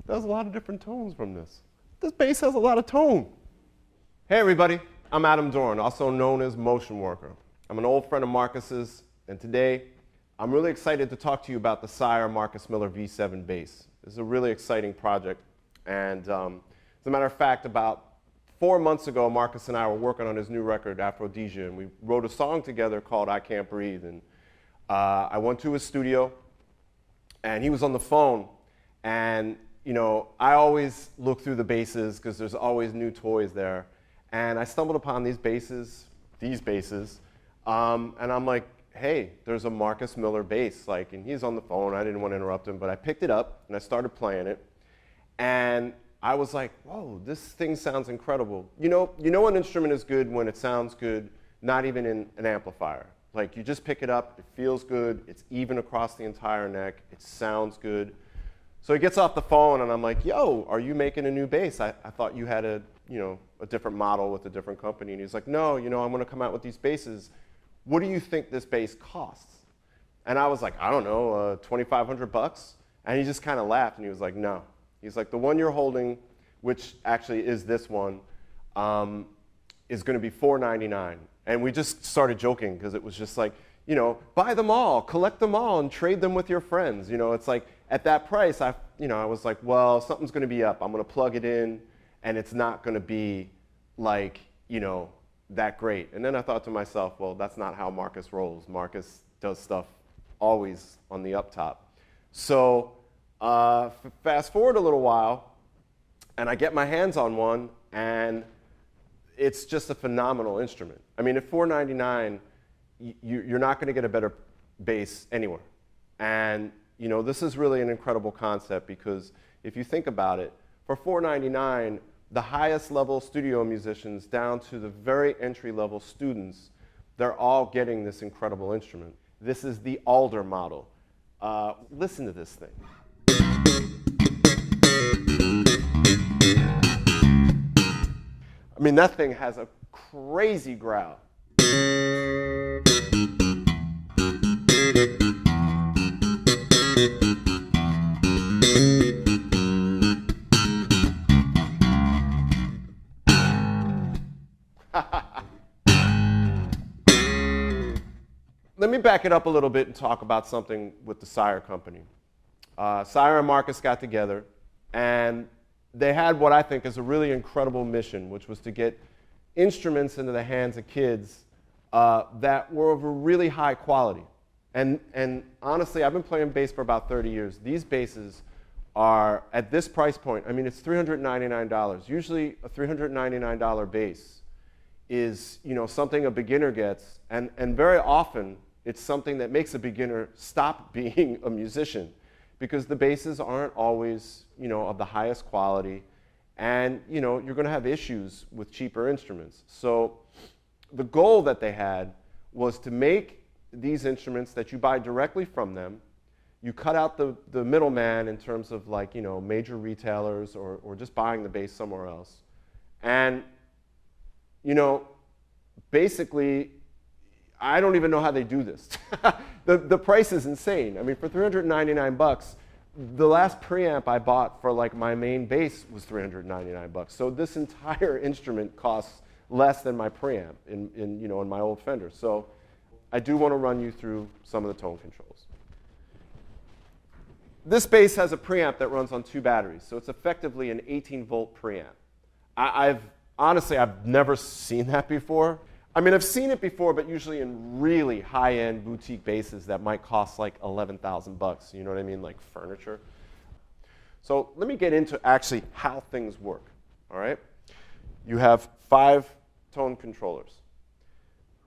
There's a lot of different tones from this. This bass has a lot of tone. Hey everybody, I'm Adam Dorn, also known as Motion Worker. I'm an old friend of Marcus's, and today I'm really excited to talk to you about the Sire Marcus Miller V7 Bass. This is a really exciting project, and as a matter of fact, about 4 months ago, Marcus and I were working on his new record, Aphrodisia, and we wrote a song together called I Can't Breathe. And I went to his studio, and he was on the phone, and you know, I always look through the basses because there's always new toys there. And I stumbled upon these basses, and I'm like, hey, there's a Marcus Miller bass. Like, and he's on the phone. I didn't want to interrupt him, but I picked it up, and I started playing it. And I was like, whoa, this thing sounds incredible. You know an instrument is good when it sounds good, not even in an amplifier. Like, you just pick it up, it feels good, it's even across the entire neck, it sounds good. So he gets off the phone, and I'm like, yo, are you making a new bass? I thought you had a different model with a different company. And he's like, no, I'm going to come out with these basses. What do you think this bass costs? And I was like, I don't know, $2,500? And he just kind of laughed, and he was like, no. He's like, the one you're holding, which actually is this one, is going to be $499. And we just started joking, because it was just like, buy them all, collect them all, and trade them with your friends. It's like, at that price, I was like, well, something's going to be up. I'm going to plug it in, and it's not going to be like, that great. And then I thought to myself, well, that's not how Marcus rolls. Marcus does stuff always on the up top. So fast forward a little while, and I get my hands on one, and it's just a phenomenal instrument. I mean, at $499, you're not going to get a better bass anywhere. And this is really an incredible concept, because if you think about it, for $499, the highest level studio musicians down to the very entry level students, they're all getting this incredible instrument. This is the Alder model. Listen to this thing. I mean, that thing has a crazy growl. Let me back it up a little bit and talk about something with the Sire company. Sire and Marcus got together, and they had what I think is a really incredible mission, which was to get instruments into the hands of kids that were of a really high quality. And honestly, I've been playing bass for about 30 years. These basses are, at this price point, I mean, it's $399. Usually a $399 bass is something a beginner gets, and very often it's something that makes a beginner stop being a musician, because the basses aren't always of the highest quality, and you're going to have issues with cheaper instruments. So the goal that they had was to make these instruments that you buy directly from them. You cut out the middleman in terms of like major retailers or just buying the bass somewhere else, and basically, I don't even know how they do this. The price is insane. I mean, for $399, the last preamp I bought for like my main bass was $399. So this entire instrument costs less than my preamp in my old Fender. So I do want to run you through some of the tone controls. This bass has a preamp that runs on 2 batteries, so it's effectively an 18-volt preamp. Honestly, I've never seen that before. I mean, I've seen it before, but usually in really high-end boutique basses that might cost like $11,000, you know what I mean, like furniture. So let me get into actually how things work, all right? You have 5 tone controllers.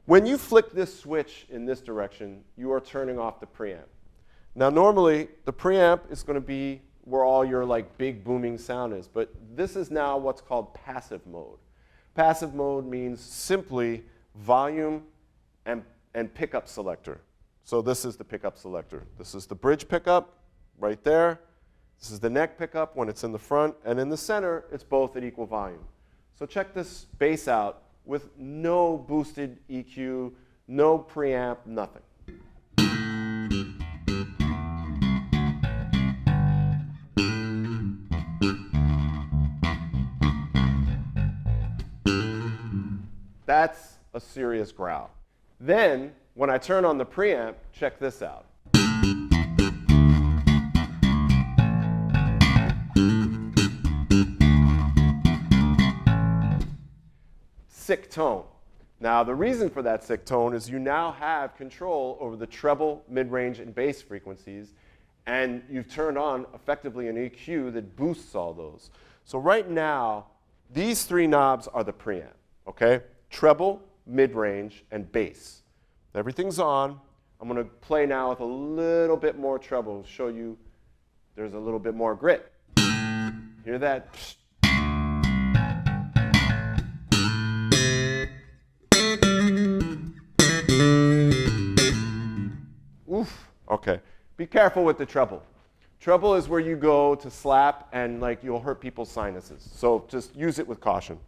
When you flick this switch in this direction, you are turning off the preamp. Now normally the preamp is going to be where all your like big booming sound is, but this is now what's called passive mode. Passive mode means simply volume and pickup selector. So this is the pickup selector. This is the bridge pickup right there. This is the neck pickup when it's in the front, and in the center it's both at equal volume. So check this bass out with no boosted EQ, no preamp, nothing. That's a serious growl. Then, when I turn on the preamp, check this out. Sick tone. Now, the reason for that sick tone is you now have control over the treble, mid-range, and bass frequencies, and you've turned on effectively an EQ that boosts all those. So right now, these three knobs are the preamp, okay? Treble, mid-range, and bass. Everything's on. I'm going to play now with a little bit more treble to show you there's a little bit more grit. Hear that? Oof. Okay. Be careful with the treble. Treble is where you go to slap and like you'll hurt people's sinuses. So just use it with caution.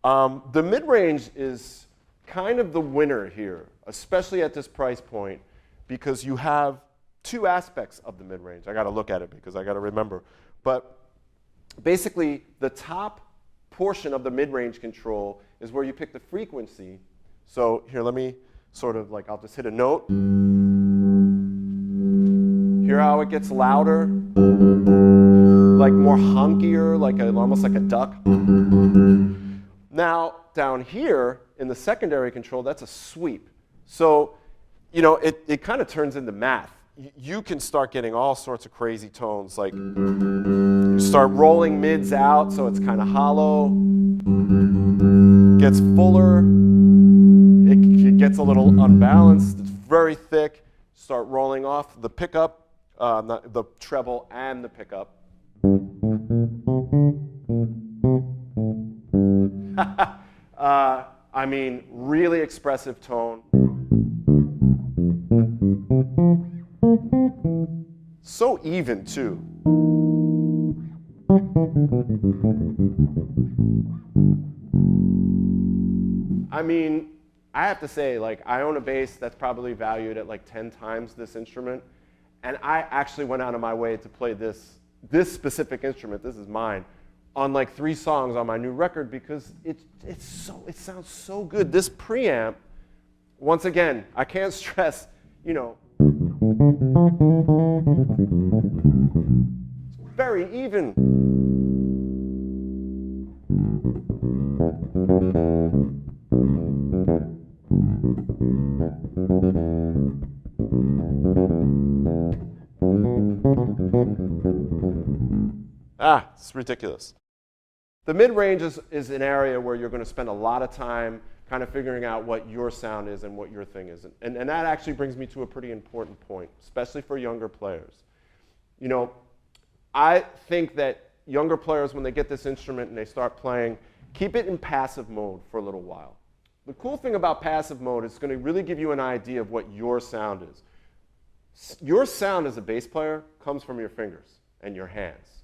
The mid-range is kind of the winner here, especially at this price point, because you have two aspects of the mid-range. I got to look at it because I got to remember. But basically, the top portion of the mid-range control is where you pick the frequency. So here, let me sort of like, I'll just hit a note. Hear how it gets louder, like more honkier, like almost like a duck. Now, down here in the secondary control, that's a sweep. So, you know, it kind of turns into math. You can start getting all sorts of crazy tones, like you start rolling mids out, so it's kind of hollow, gets fuller, it gets a little unbalanced, it's very thick. Start rolling off the pickup, the treble and the pickup. I mean, really expressive tone. So even, too. I mean, I have to say, like, I own a bass that's probably valued at like 10 times this instrument, and I actually went out of my way to play this specific instrument, this is mine, on like 3 songs on my new record because it sounds so good. This preamp, once again, I can't stress, you know, it's very even. It's ridiculous. The mid-range is an area where you're going to spend a lot of time kind of figuring out what your sound is and what your thing is. And that actually brings me to a pretty important point, especially for younger players. You know, I think that younger players, when they get this instrument and they start playing, keep it in passive mode for a little while. The cool thing about passive mode is it's going to really give you an idea of what your sound is. Your sound as a bass player comes from your fingers and your hands.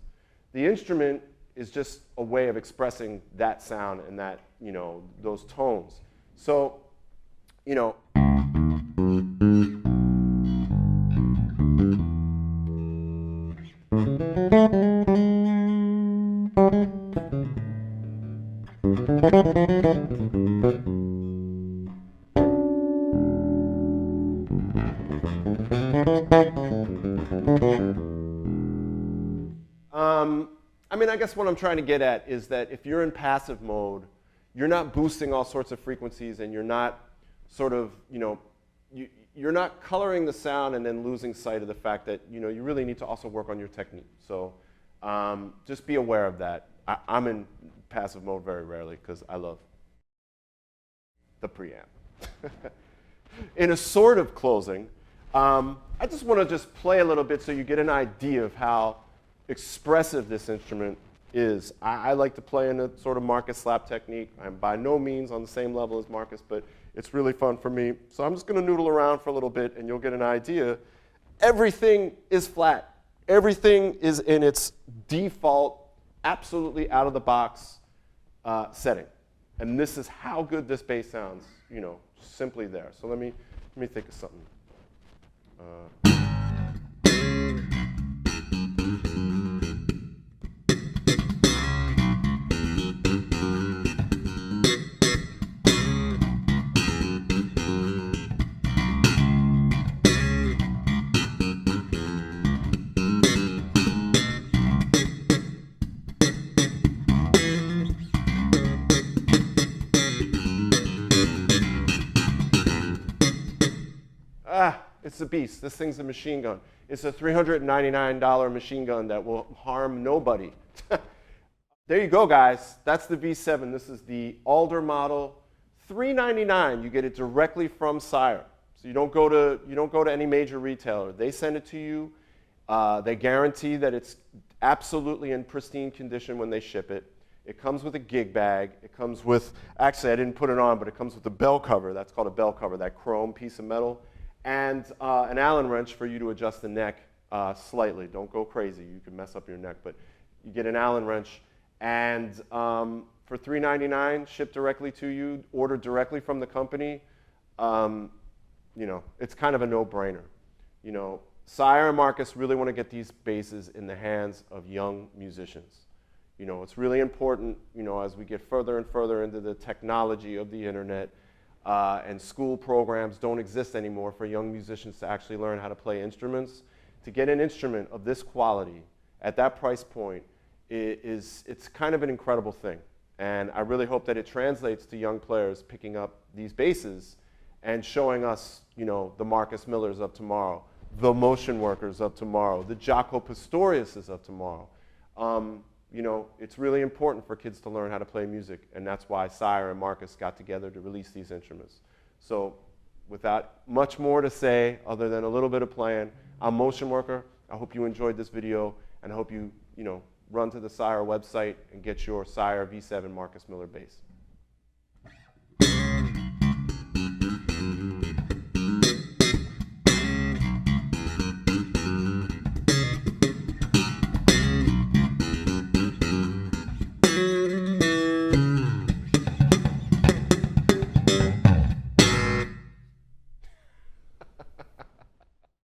The instrument is just a way of expressing that sound and that, you know, those tones. So, you know, I mean, I guess what I'm trying to get at is that if you're in passive mode, you're not boosting all sorts of frequencies and you're not sort of, you know, you're not coloring the sound and then losing sight of the fact that, you know, you really need to also work on your technique. So just be aware of that. I'm in passive mode very rarely because I love the preamp. In a sort of closing, I just want to just play a little bit so you get an idea of how expressive this instrument is. I like to play in a sort of Marcus slap technique. I'm by no means on the same level as Marcus, but it's really fun for me. So I'm just going to noodle around for a little bit, and you'll get an idea. Everything is flat. Everything is in its default, absolutely out-of-the-box setting. And this is how good this bass sounds, you know, simply there. So let me think of something. It's a beast. This thing's a machine gun. It's a $399 machine gun that will harm nobody. There you go, guys. That's the V7. This is the Alder model. $399. You get it directly from Sire. So you don't go to any major retailer. They send it to you. They guarantee that it's absolutely in pristine condition when they ship it. It comes with a gig bag. It comes with, actually I didn't put it on, but it comes with a bell cover. That's called a bell cover, that chrome piece of metal. And an Allen wrench for you to adjust the neck slightly. Don't go crazy. You can mess up your neck. But you get an Allen wrench. And for $399, shipped directly to you, ordered directly from the company, you know, it's kind of a no-brainer. You know, Sire and Marcus really want to get these basses in the hands of young musicians. You know, it's really important, you know, as we get further and further into the technology of the internet, and school programs don't exist anymore for young musicians to actually learn how to play instruments. To get an instrument of this quality at that price point it's kind of an incredible thing. And I really hope that it translates to young players picking up these basses and showing us, you know, the Marcus Millers of tomorrow, the Motion Workers of tomorrow, the Jaco Pastoriuses of tomorrow. You know, it's really important for kids to learn how to play music, and that's why Sire and Marcus got together to release these instruments. So without much more to say other than a little bit of playing, I'm Motion Worker. I hope you enjoyed this video, and I hope you, run to the Sire website and get your Sire V7 Marcus Miller bass.